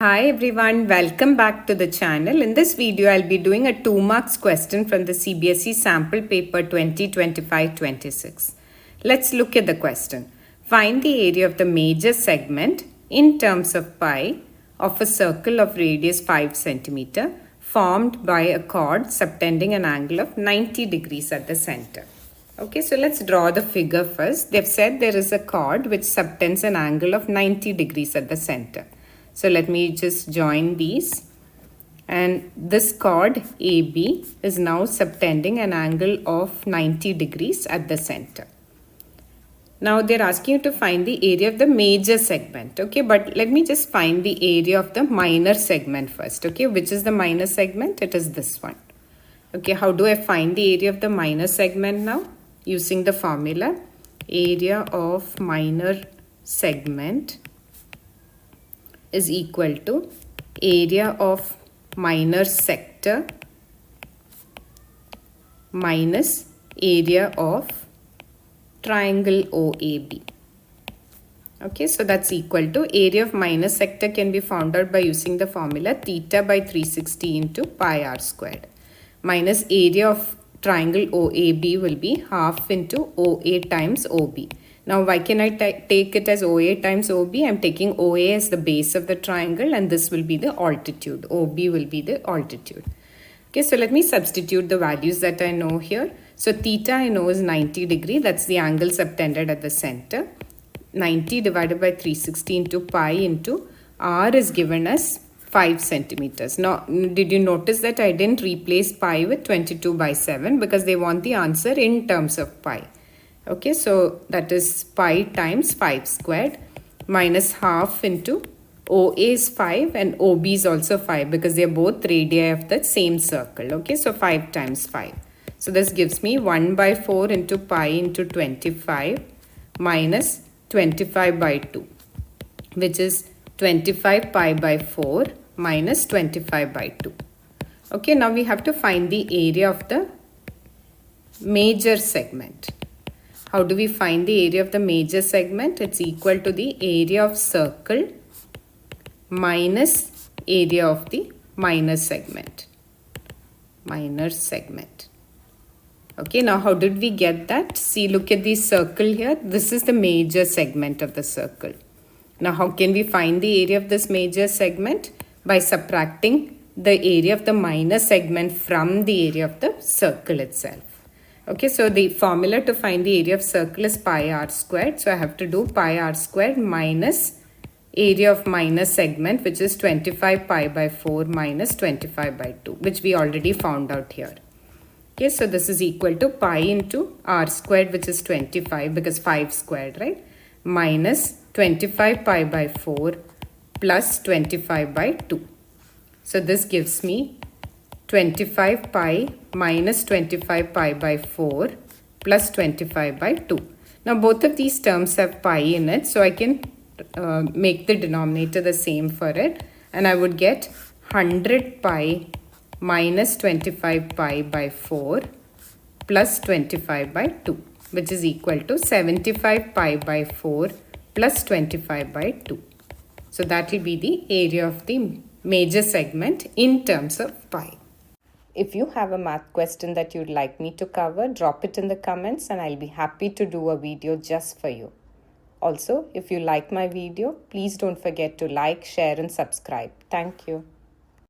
Hi everyone, welcome back to the channel. In this video, I'll be doing a 2 marks question from the Cbse sample paper 2025-26. Let's look at the question. Find the area of the major segment in terms of pi of a circle of radius 5 cm formed by a chord subtending an angle of 90 degrees at the center. Okay, so let's draw the figure first. They've said there is a chord which subtends an angle of 90 degrees at the center. So let me just join these, and this chord AB is now subtending an angle of 90 degrees at the center. Now they're asking you to find the area of the major segment, okay, but let me just find the area of the minor segment first, okay. Which is the minor segment? It is this one. Okay, how do I find the area of the minor segment now? Using the formula, area of minor segment is equal to area of minor sector minus area of triangle OAB. Okay, so that's equal to area of minor sector can be found out by using the formula theta by 360 into pi r squared minus area of triangle OAB will be half into OA times OB. Now, why can I take it as OA times OB? I'm taking OA as the base of the triangle and this will be the altitude. OB will be the altitude. Okay, so let me substitute the values that I know here. So, theta I know is 90 degree. That's the angle subtended at the center. 90 divided by 360 into pi into r is given as 5 centimeters. Now, did you notice that I didn't replace pi with 22 by 7 because they want the answer in terms of pi. Okay, so that is pi times 5 squared minus half into OA is 5 and OB is also 5 because they are both radii of the same circle. Okay, so 5 times 5. So this gives me 1 by 4 into pi into 25 minus 25 by 2, which is 25 pi by 4 minus 25 by 2. Okay, now we have to find the area of the major segment. How do we find the area of the major segment? It's equal to the area of circle minus area of the minor segment. Minor segment. Okay, now how did we get that? See, look at the circle here. This is the major segment of the circle. Now, how can we find the area of this major segment? By subtracting the area of the minor segment from the area of the circle itself. Okay, so the formula to find the area of circle is pi r squared. So I have to do pi r squared minus area of minor segment, which is 25 pi by 4 minus 25 by 2, which we already found out here. Okay, so this is equal to pi into r squared, which is 25 because 5 squared, right? Minus 25 pi by 4 plus 25 by 2. So this gives me 25 pi minus 25 pi by 4 plus 25 by 2. Now both of these terms have pi in it, so I can make the denominator the same for it, and I would get 100 pi minus 25 pi by 4 plus 25 by 2, which is equal to 75 pi by 4 plus 25 by 2. So that will be the area of the major segment in terms of pi. If you have a math question that you'd like me to cover, drop it in the comments and I'll be happy to do a video just for you. Also, if you like my video, please don't forget to like, share and subscribe. Thank you.